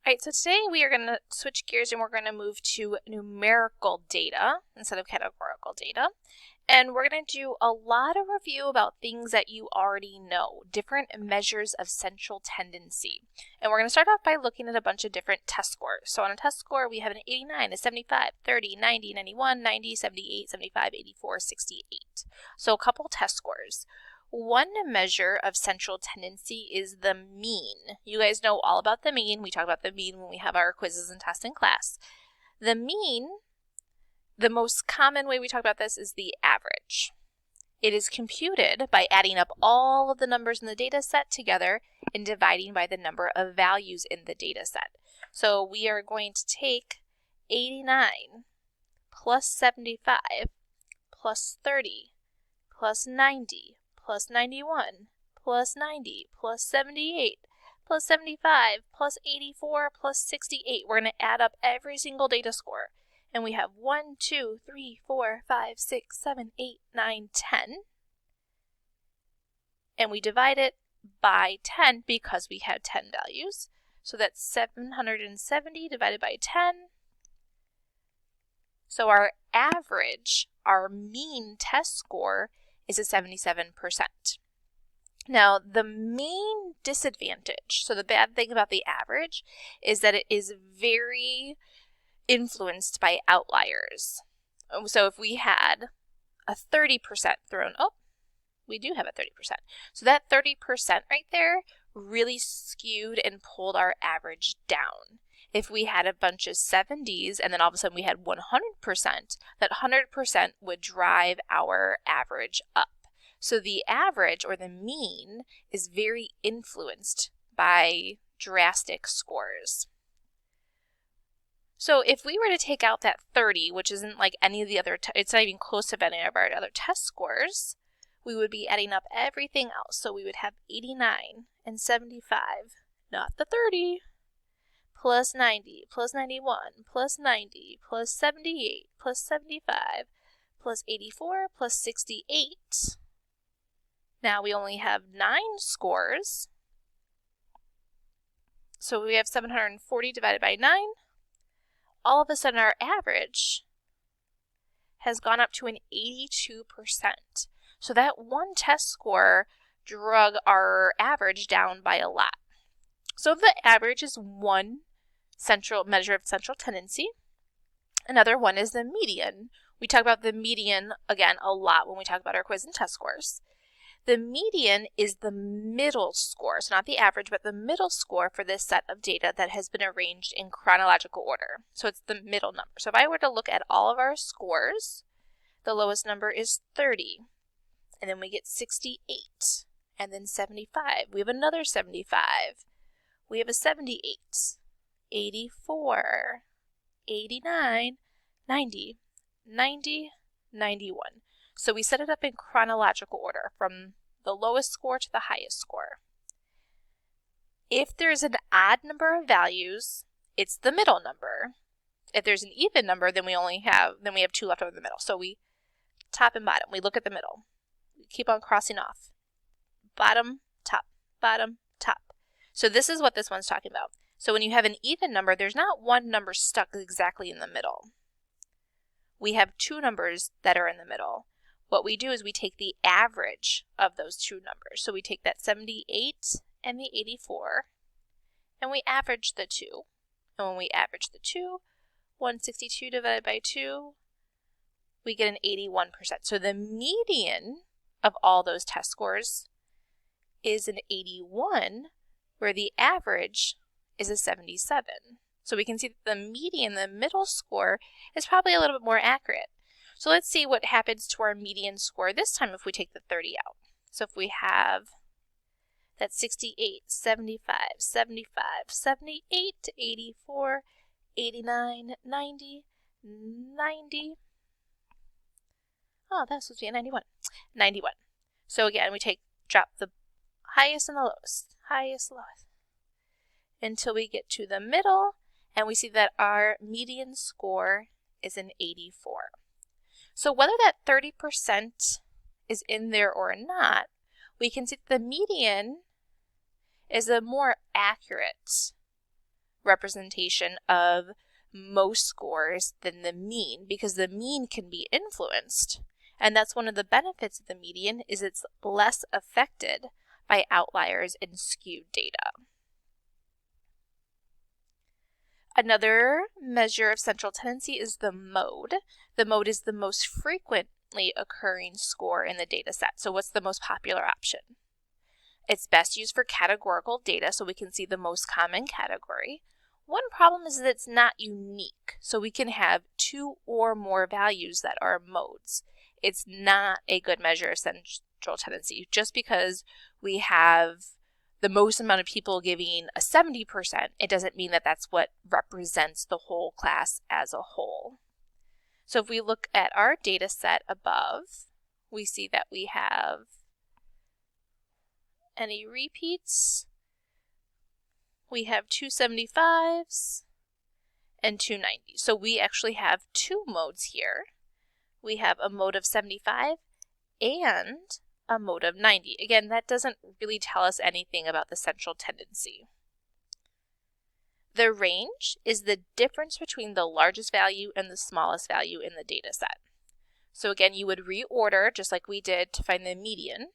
All right, so today we are going to switch gears and we're going to move to numerical data instead of categorical data. And we're going to do a lot of review about things that you already know, different measures of central tendency. And we're going to start off by looking at a bunch of different test scores. So on a test score, we have an 89, a 75, 30, 90, 91, 90, 78, 75, 84, 68. So a couple test scores. One measure of central tendency is the mean. You guys know all about the mean. We talk about the mean when we have our quizzes and tests in class. The mean, the most common way we talk about this is the average. It is computed by adding up all of the numbers in the data set together and dividing by the number of values in the data set. So we are going to take 89 plus 75 plus 30 plus 90 plus 91, plus 90, plus 78, plus 75, plus 84, plus 68. We're going to add up every single data score. And we have 1, 2, 3, 4, 5, 6, 7, 8, 9, 10. And we divide it by 10 because we have 10 values. So that's 770 divided by 10. So our average, our mean test score is a 77%. Now, the main disadvantage, so the bad thing about the average, is that it is very influenced by outliers. So if we had a 30% thrown, we do have a 30%. So that 30% right there really skewed and pulled our average down. If we had a bunch of 70s and then all of a sudden we had 100%, that 100% would drive our average up. So the average or the mean is very influenced by drastic scores. So if we were to take out that 30, which isn't like any of the other, it's not even close to any of our other test scores, we would be adding up everything else. So we would have 89 and 75, not the 30. Plus 90, plus 91, plus 90, plus 78, plus 75, plus 84, plus 68. Now we only have 9 scores. So we have 740 divided by 9. All of a sudden our average has gone up to an 82%. So that one test score drug our average down by a lot. So the average is one central measure of central tendency. Another one is the median. We talk about the median, again, a lot when we talk about our quiz and test scores. The median is the middle score, so not the average, but the middle score for this set of data that has been arranged in chronological order. So it's the middle number. So if I were to look at all of our scores, the lowest number is 30, and then we get 68, and then 75. We have another 75. We have a 78. 84, 89, 90, 90, 91. So we set it up in chronological order from the lowest score to the highest score. If there's an odd number of values, it's the middle number. If there's an even number, then we have 2 left over in the middle. So we top and bottom, we look at the middle. We keep on crossing off. Bottom, top, bottom, top. So this is what this one's talking about. So when you have an even number, there's not one number stuck exactly in the middle. We have 2 numbers that are in the middle. What we do is we take the average of those 2 numbers. So we take that 78 and the 84, and we average the 2. And when we average the 2, 162 divided by 2, we get an 81%. So the median of all those test scores is an 81, where the average is a 77. So we can see that the median, the middle score, is probably a little bit more accurate. So let's see what happens to our median score this time if we take the 30 out. So if we have that 68, 75, 75, 78, 84, 89, 90, 90. Oh, that's supposed to be a 91. 91. So again, we drop the highest and the lowest, highest, lowest, until we get to the middle, and we see that our median score is an 84. So whether that 30% is in there or not, we can see that the median is a more accurate representation of most scores than the mean, because the mean can be influenced. And that's one of the benefits of the median, is it's less affected by outliers and skewed data. Another measure of central tendency is the mode. The mode is the most frequently occurring score in the data set. So what's the most popular option? It's best used for categorical data, so we can see the most common category. One problem is that it's not unique, so we can have 2 or more values that are modes. It's not a good measure of central tendency. Just because we have the most amount of people giving a 70%, it doesn't mean that that's what represents the whole class as a whole. So if we look at our data set above, we see that we have any repeats. We have 2 75s and 2 90s. So we actually have 2 modes here. We have a mode of 75 and a mode of 90. Again, that doesn't really tell us anything about the central tendency. The range is the difference between the largest value and the smallest value in the data set. So again, you would reorder, just like we did, to find the median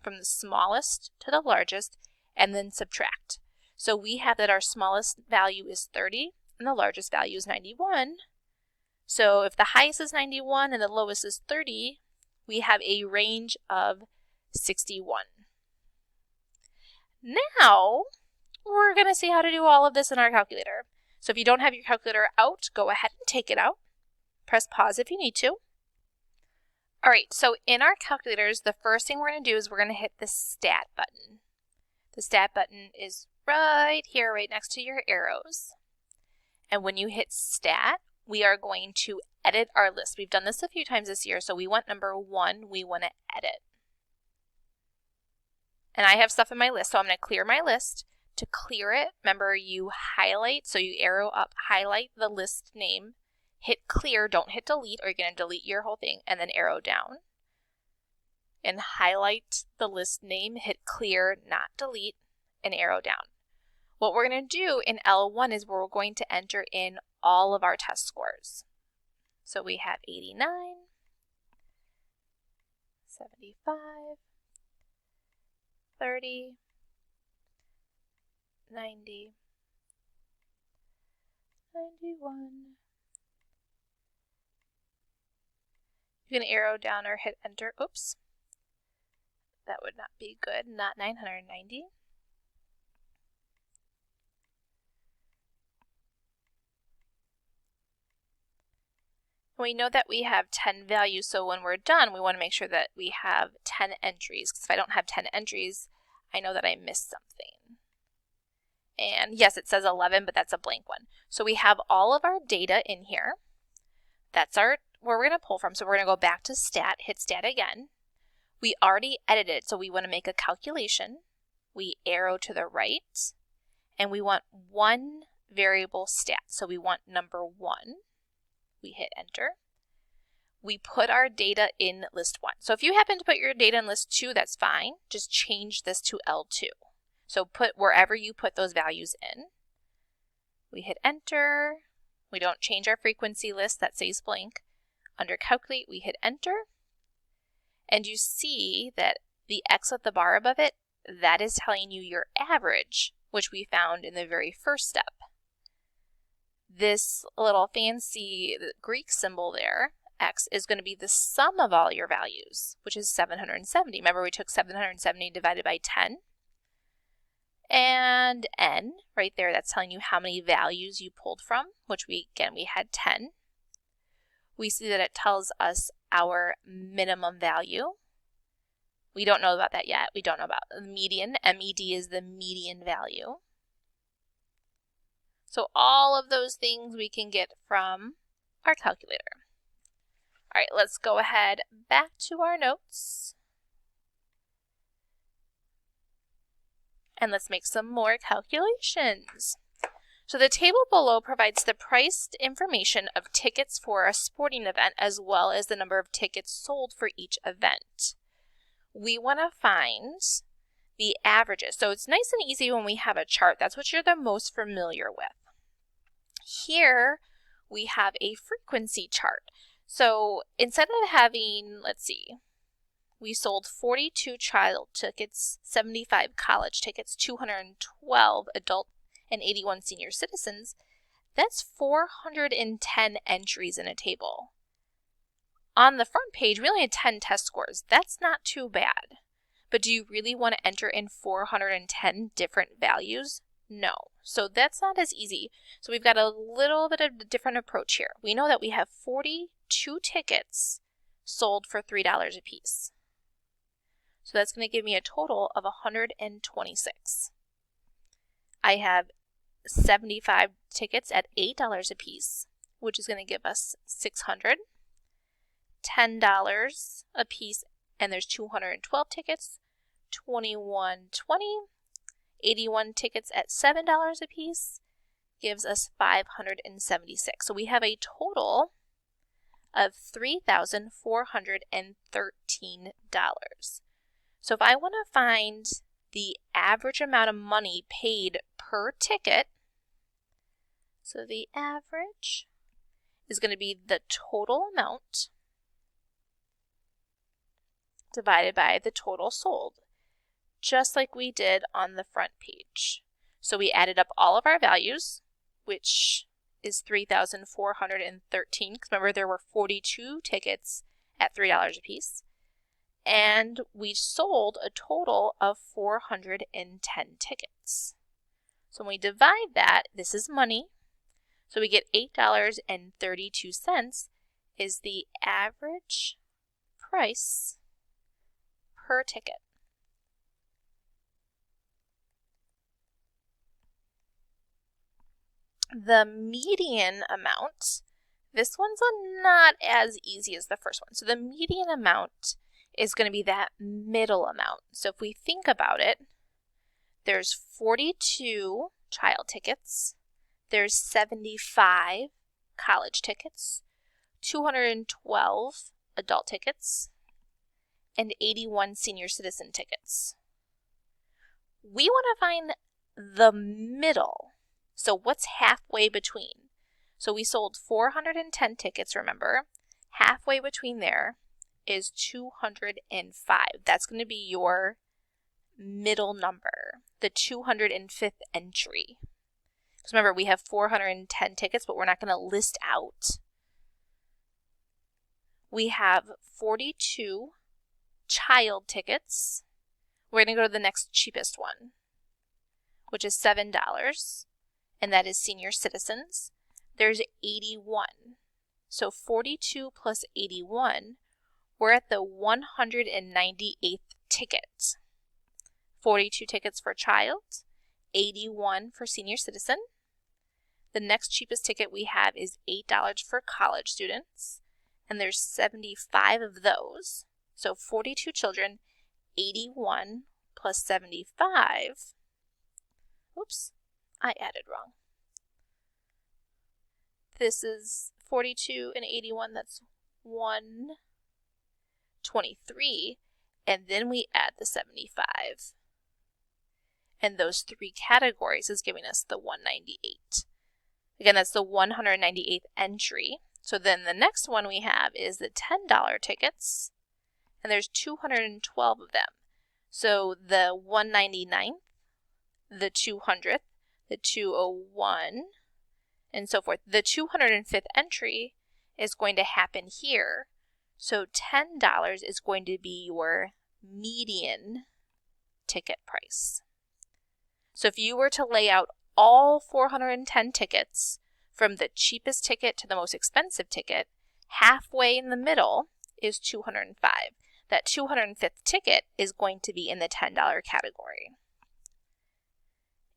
from the smallest to the largest, and then subtract. So we have that our smallest value is 30 and the largest value is 91. So if the highest is 91 and the lowest is 30, we have a range of 61. Now, we're going to see how to do all of this in our calculator. So if you don't have your calculator out, go ahead and take it out. Press pause if you need to. All right, so in our calculators, the first thing we're going to do is we're going to hit the stat button. The stat button is right here, right next to your arrows. And when you hit stat, we are going to edit our list. We've done this a few times this year, so we want number 1, we want to edit. And I have stuff in my list, so I'm going to clear my list. To clear it, remember you highlight, so you arrow up, highlight the list name, hit clear, don't hit delete, or you're going to delete your whole thing, and then arrow down. And highlight the list name, hit clear, not delete, and arrow down. What we're going to do in L1 is we're going to enter in all of our test scores. So we have 89, 75, 30, 90, 91. You can arrow down or hit enter. Oops. That would not be good. Not 990. We know that we have 10 values, so when we're done, we want to make sure that we have 10 entries, because if I don't have 10 entries, I know that I missed something. And yes, it says 11, but that's a blank one. So we have all of our data in here. That's where we're going to pull from. So we're going to go back to stat, hit stat again. We already edited, so we want to make a calculation. We arrow to the right, and we want one variable stat. So we want number 1. We hit enter. We put our data in list 1. So if you happen to put your data in list 2, that's fine. Just change this to L2. So put wherever you put those values in. We hit enter. We don't change our frequency list, that stays blank. Under calculate, we hit enter. And you see that the X with the bar above it, that is telling you your average, which we found in the very first step. This little fancy Greek symbol there, X, is going to be the sum of all your values, which is 770. Remember, we took 770 divided by 10. And N, right there, that's telling you how many values you pulled from, which we had 10. We see that it tells us our minimum value. We don't know about that yet. We don't know about the median. MED is the median value. So all of those things we can get from our calculator. All right, let's go ahead back to our notes. And let's make some more calculations. So the table below provides the priced information of tickets for a sporting event as well as the number of tickets sold for each event. We want to find the averages. So it's nice and easy when we have a chart. That's what you're the most familiar with. Here we have a frequency chart. So instead of having, let's see, we sold 42 child tickets, 75 college tickets, 212 adult, and 81 senior citizens. That's 410 entries in a table. On the front page, we only had 10 test scores. That's not too bad. But do you really want to enter in 410 different values? No. So that's not as easy. So we've got a little bit of a different approach here. We know that we have 42 tickets sold for $3 a piece. So that's going to give me a total of 126. I have 75 tickets at $8 a piece, which is going to give us $600. $10 a piece, and there's 212 tickets, $21.20. 81 tickets at $7 a piece gives us $576. So we have a total of $3,413. So if I want to find the average amount of money paid per ticket, so the average is going to be the total amount divided by the total sold, just like we did on the front page. So we added up all of our values, which is $3,413, because remember there were 42 tickets at $3 a piece, and we sold a total of 410 tickets. So when we divide that, this is money, so we get $8.32 is the average price per ticket. The median amount, this one's not as easy as the first one. So the median amount is going to be that middle amount. So if we think about it, there's 42 child tickets, there's 75 college tickets, 212 adult tickets, and 81 senior citizen tickets. We want to find the middle. So what's halfway between? So we sold 410 tickets, remember. Halfway between there is 205. That's going to be your middle number, the 205th entry. Because remember, we have 410 tickets, but we're not going to list out. We have 42 child tickets. We're going to go to the next cheapest one, which is $7, and that is senior citizens. There's 81. So 42 plus 81, we're at the 198th ticket. 42 tickets for child, 81 for senior citizen. The next cheapest ticket we have is $8 for college students, and there's 75 of those. So 42 children, 81 plus 75. Oops, I added wrong. This is 42 and 81, that's 123, and then we add the 75. And those three categories is giving us the 198. Again, that's the 198th entry. So then the next one we have is the $10 tickets, and there's 212 of them. So the 199th, the 200th, the 201, and so forth. The 205th entry is going to happen here. So $10 is going to be your median ticket price. So if you were to lay out all 410 tickets from the cheapest ticket to the most expensive ticket, halfway in the middle is 205. That 205th ticket is going to be in the $10 category.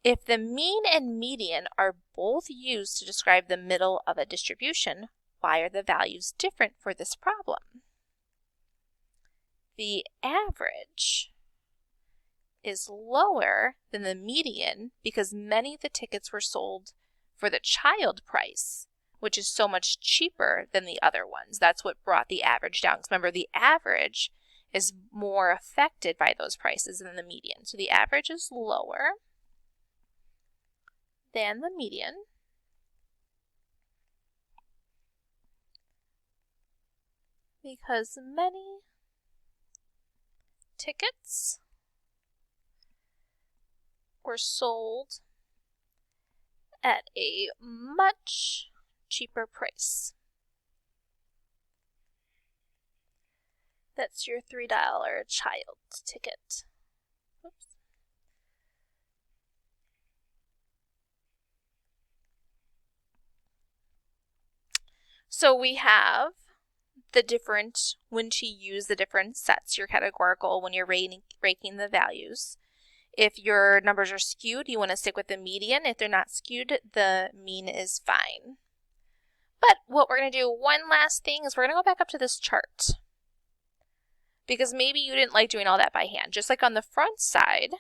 If the mean and median are both used to describe the middle of a distribution, why are the values different for this problem? The average is lower than the median because many of the tickets were sold for the child price, which is so much cheaper than the other ones. That's what brought the average down. Because remember, the average is more affected by those prices than the median. So the average is lower than the median. because many tickets were sold at a much cheaper price. That's your $3 child ticket. Oops. So we have the different, when to use the different sets, your categorical, when you're ranking the values. If your numbers are skewed, you want to stick with the median. If they're not skewed, the mean is fine. But what we're going to do, one last thing, is we're going to go back up to this chart. Because maybe you didn't like doing all that by hand. Just like on the front side,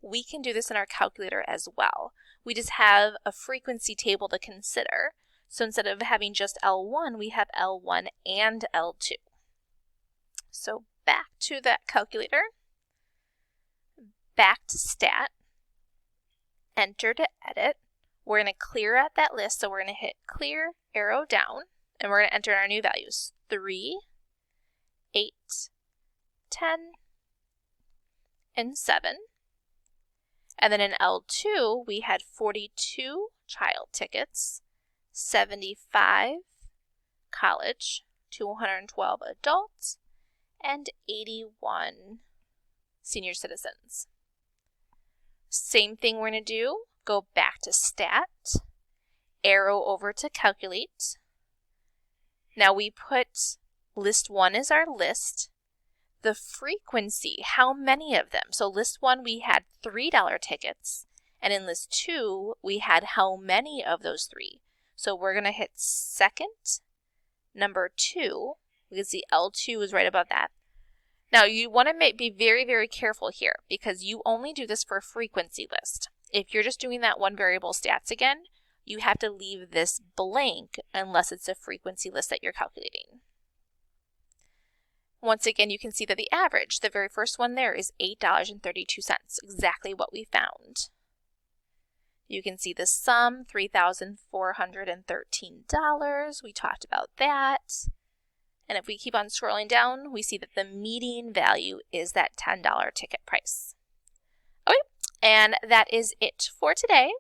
we can do this in our calculator as well. We just have a frequency table to consider. So instead of having just L1, we have L1 and L2. So back to that calculator, back to stat, enter to edit. We're going to clear out that list, so we're going to hit clear, arrow down, and we're going to enter our new values, 3, 8, 10, and 7. And then in L2, we had 42 child tickets, 75 college, 212 adults, and 81 senior citizens. Same thing we're going to do, go back to stat, arrow over to calculate. Now we put list 1 is our list. The frequency, how many of them? So list 1 we had $3 tickets, and in list 2 we had how many of those 3? So we're going to hit second, number 2, because the L2 is right above that. Now you want to be very, very careful here because you only do this for a frequency list. If you're just doing that one variable stats again, you have to leave this blank unless it's a frequency list that you're calculating. Once again, you can see that the average, the very first one there, is $8.32, exactly what we found. You can see the sum, $3,413. We talked about that. And if we keep on scrolling down, we see that the median value is that $10 ticket price. Okay, and that is it for today.